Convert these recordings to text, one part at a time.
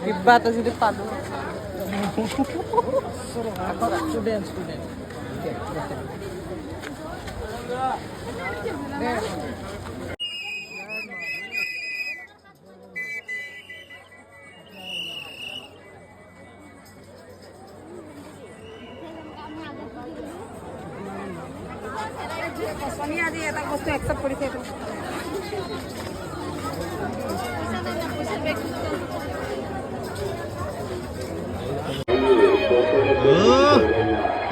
কিবা এটা যদি পালো স্টুডেন্ট আজি এটা বস্তু একচেপ্ট কৰিছে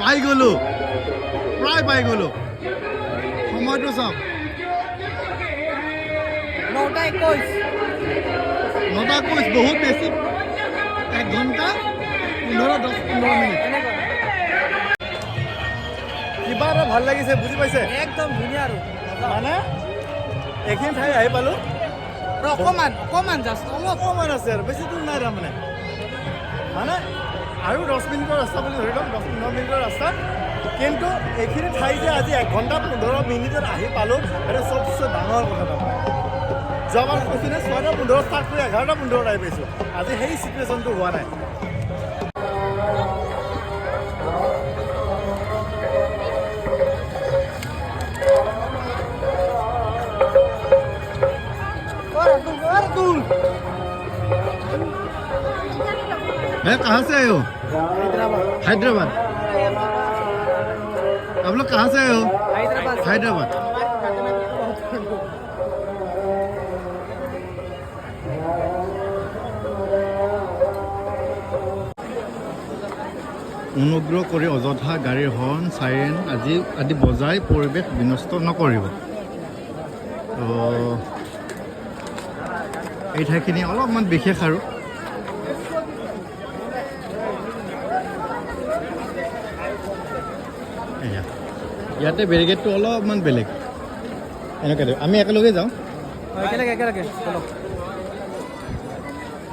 পাই গ'লো প্ৰায় পাই গ'লো সময়টো চাওক 9:21 বহুত বেছি 1 ঘণ্টা 15-10 মিনিট কিবা এটা ভাল লাগিছে বুজি পাইছে একদম ধুনীয়া আৰু মানে এইখিনি ঠাই আহি পালোঁ অকমান জাষ্ট অকণমান আছে আৰু বেছি দূৰ নাই তাৰমানে মানে আৰু 10 মিনিটৰ ৰাস্তা বুলি ধৰি লওক 10-15 মিনিটৰ ৰাস্তা কিন্তু এইখিনি ঠাই যে আজি 1 ঘণ্টা 15 মিনিটত আহি পালোঁ সেইটো চবচে ডাঙৰ কথা তাৰমানে যোৱাবাৰ কৈছোঁ নে 6:15 ষ্টাৰ্ট কৰি 11:15 আহি পাইছোঁ আজি সেই চিটুৱেশ্যনটো হোৱা নাই कहाँ से आए हो हैदराबाद आप लोग कहाँ से आए हो हैदराबाद অনুগ্ৰহ কৰি অযথা গাড়ীৰ হৰ্ণ চাইৰেন আদি বজাই পৰিৱেশ বিনষ্ট নকৰিব তো এই ঠাইখিনি অলপমান বিশেষ আৰু ইয়াতে বেৰিকেডটো অলপমান বেলেগ এনেকৈ আমি একেলগে যাওঁ একেলগে চলক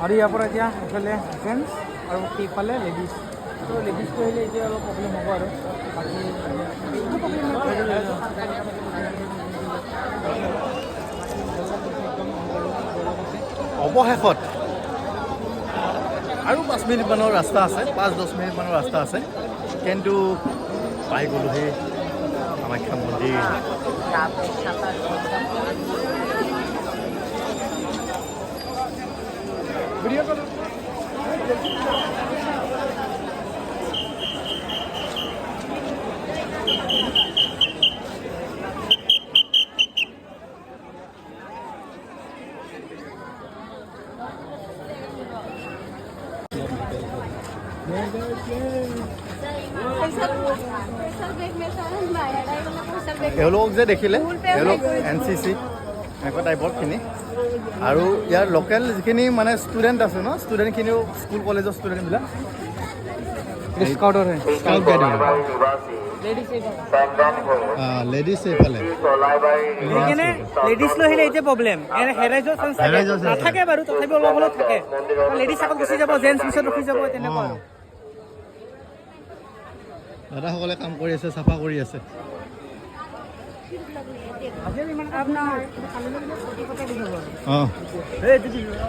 আৰু ইয়াৰ পৰা এতিয়া ইফালে জেন্টছ আৰু সেইফালে লেডিজ তো লেডিজটো আহিলে এতিয়া অলপ প্ৰব্লেম হ'ব আৰু অৱশেষত আৰু 5 মিনিটমানৰ ৰাস্তা আছে 5-10 মিনিটমানৰ ৰাস্তা আছে কিন্তু পাই গ'লো সেই কামাখ্যা মন্দিৰ এওঁলোকক যে দেখিলে এওঁলোক NCC এনেকুৱা টাইপৰখিনি আৰু ইয়াৰ লোকেল যিখিনি মানে ষ্টুডেণ্ট আছে ন ষ্টুডেণ্টখিনিও স্কুল কলেজৰ ষ্টুডেণ্টবিলাক স্কাউটৰ স্কাউট গাইডৰ লেডিজ এইফালে সেইকাৰণে লেডিজ লৈ আহিলে এতিয়া প্ৰব্লেম হেৰাই যোৱাৰ চান্স নাথাকে বাৰু তথাপি অলপ অলপ থাকে লেডিজ আগত গুচি যাব জেণ্টছ পিছত ৰখি যাব তেনেকুৱা দাদাসকলে কাম কৰি আছে চাফা কৰি আছে অঁ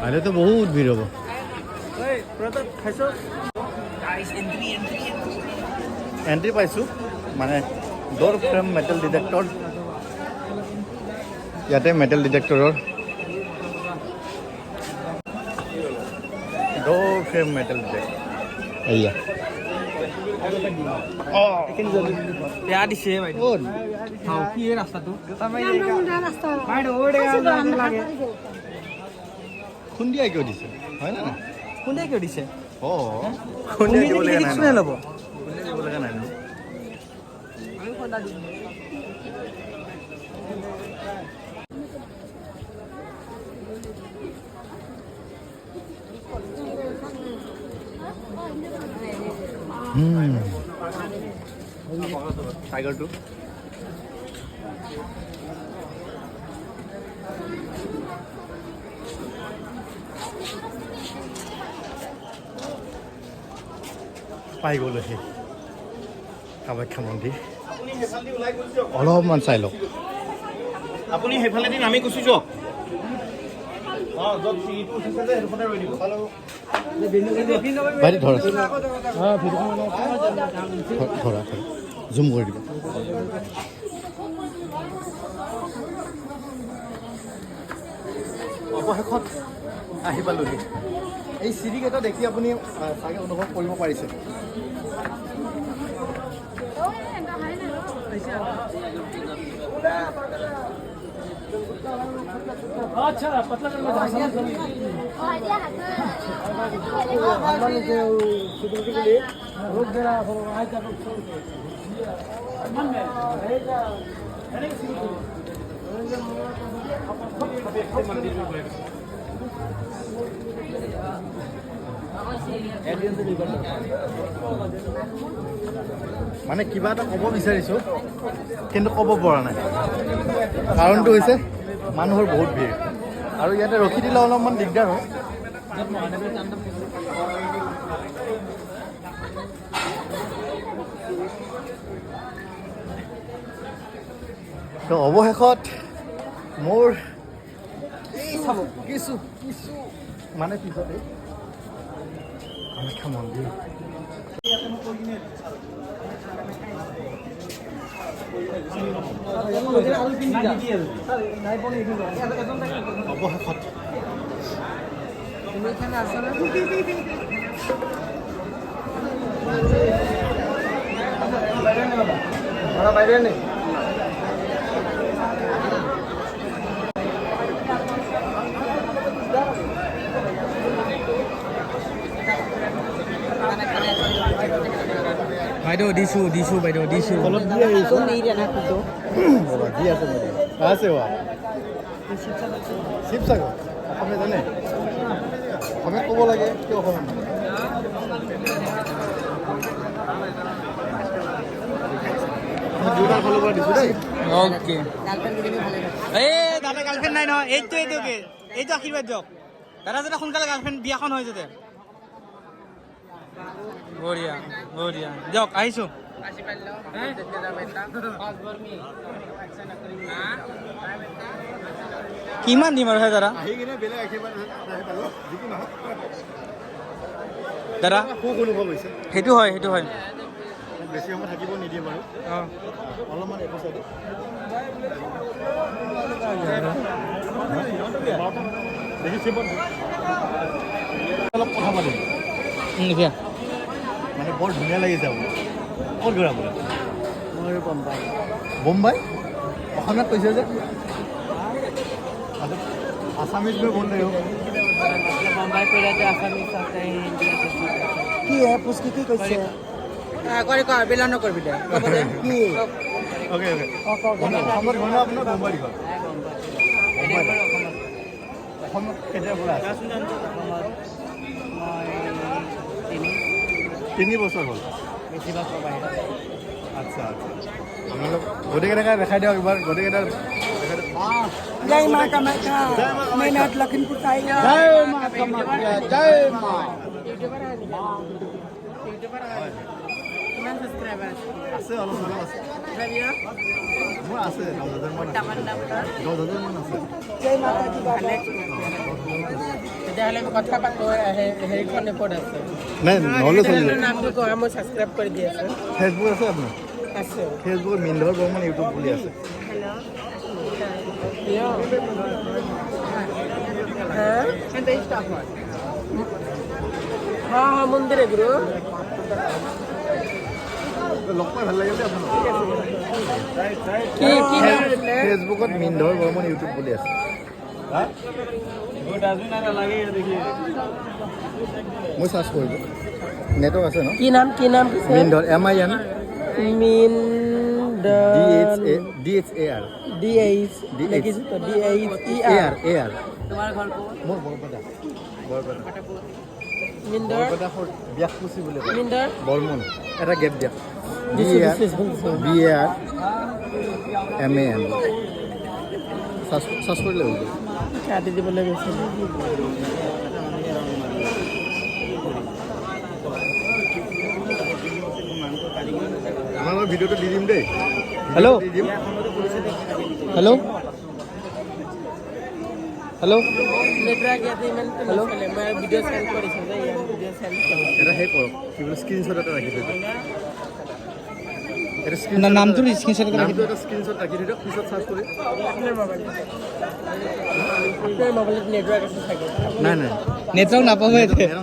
কাইলৈতো বহুত ভিৰ হ'ব এণ্ট্ৰি পাইছোঁ মানে ড'ৰ ফ্ৰেম মেটেল ডিটেক্টৰ ইয়াতে মেটেল ডিটেক্টৰৰ ড'ৰ ফ্ৰেম মেটেল ডিটেক্টৰ এয়া বেয়া দিছে কি ৰাস্তাটো খুন্দিয়াই কিয় দিছে হয় না কোনে কিয় দিছে অঁ খুন্দিয়াই দিব লগা নাই ল'ব খুন্দিয়াই দিব লগা নাই টাইগাৰটো পাই গ'লো সেই কামাখ্যা মন্দিৰ অলপমান চাই লওক আপুনি সেইফালেদি নামি গুচি যাওক য'ত চিৰিটো উঠিছে যে সেইডোখৰতে ৰৈ দিব ভাইটি ধৰা ধৰা জুম কৰি দিব অৱশেষত আহি পালোহি এই চিৰিকেইটা দেখি আপুনি চাগে অনুভৱ কৰিব পাৰিছে মানে কিবা এটা ক'ব বিচাৰিছোঁ কিন্তু ক'ব পৰা নাই কাৰণটো হৈছে মানুহৰ বহুত ভিৰ আৰু ইয়াতে ৰখি দিলে অলপমান দিগদাৰ হয় তো অৱশেষত মোৰ এই চাব কিছু মানে পিছতে কামাখ্যা মন্দিৰ অৱশেষত বাইদেউ দিছোঁ বাইদেউ দিছোঁ তলত দি আহিছোঁ দি আছে আছে শিৱসাগৰ অসমীয়া জানে অসমীয়া ক'ব লাগে কিয় অসমীয়া দুটাৰ ফালৰ পৰা দিছোঁ দেই অ'কে এই দাদা গাৰ্লফ্ৰেণ্ড নাই নহয় এইটো আশীৰ্বাদ দিয়ক দাদা যাতে সোনকালে গাৰ্লফ্ৰেণ্ড বিয়াখন হয় যাতে বঢ়িয়া বঢ়িয়া দিয়ক আহিছোঁ কিমান দিম আৰু দাদা আহি কিনে বেলেগ আশীৰ্বাদ যিকি নহওক দাদা সুখ অনুভৱ হৈছে সেইটো হয় বেছি সময় থাকিব নিদিয়ে বাৰু অঁ অলপমান একো চাইডে দেখিছে অলপ কথা পাতিম এতিয়া মানে বৰ ধুনীয়া লাগিছে আপুনি ক'ত ঘূৰা বোলে মই বম্বাই বোম্বাই অসমীয়াত কৈছে যে আছামিজ में बोल रहे हो बम्बई पे रहते आसामीज आते हैं हिंदी কি এপ পুষ্টি কি কৈছে কৰি ক বিলন নকৰিবি দে কি ओके ओके অসমত ঘৰ নে আপোনাৰ বোম্বাই ঘৰ অসমত কেতিয়াৰ পৰা আছে 3 বছৰ হ'ল বেছিভাগ বাহিৰত আচ্ছা আচ্ছা আপোনালোক গোটেইকেইটাকে দেখাই দিয়ক এবাৰ গোটেইকেইটা জয় মা কামাখ্যা মেনাত লখিমপুৰ টাইগাৰ জয় মা কামাখ্যা জয় মা কিমান সাবস্ক্ৰাইবাৰ আছে অলপ অলপ আছে মোৰ আছে 10,000 মান আছে জয় মাতা কি ভালে তেতিয়াহ'লে কথা পাতো হেৰিখন ক'ত আছে নাই নহ'লে চলিব নামটো কোৱা মই ছাবস্ক্ৰাইব কৰি দি আছোঁ ফেচবুক আছে আপোনাৰ আছে ফেচবুকত মিন্ধৰ বৰ্মন ইউটিউব বুলি আছে हाँ हाँ मंदिर है गुरु লগ পাই ভাল লাগিল দেই আপোনাক কি নাম আছিলে ফেচবুকত মিন্ধৰ বৰ্মন ইউটিউব বুলি আছে মই চাৰ্চ কৰিলোঁ নেটৱৰ্ক আছে ন কি নাম মিন্ধৰ MIN DHAR দেখিছো তো AR তোমাৰ ঘৰ ক'ত মোৰ বৰপেটা মিন্দৰ বৰপেটা ব্যাসকুচি বুলি কয় মিন্দৰ বৰ্মন এটা গেপ দিয়া BAR MAN চাৰ্চ কৰিলে হ'ল কাটি দিবলৈ গৈছিল আপোনালোকৰ ভিডিঅ'টো দি দিম দেই হেল্ল' দি দিম হেল্ল' হেল্ল' নেটৱৰ্ক ইয়াতে ইমান নচলে মই ভিডিঅ' চেণ্ড কৰিছোঁ যে ইয়াৰ ভিডিঅ' চেণ্ড কৰিছোঁ এটা সেই কৰক কি বোলে স্ক্ৰীনশ্বট এটা ৰাখি থৈ দিয়ক এটা নামটো স্ক্ৰীনশ্বট এটা নামটো এটা স্ক্ৰীনশ্বট ৰাখি থৈ দিয়ক পিছত চাৰ্চ কৰি আপোনাৰ মোবাইলত নেটৱৰ্ক আছে চাগে নাই নাই নেটৱৰ্ক নাপাবই নেটৱৰ্ক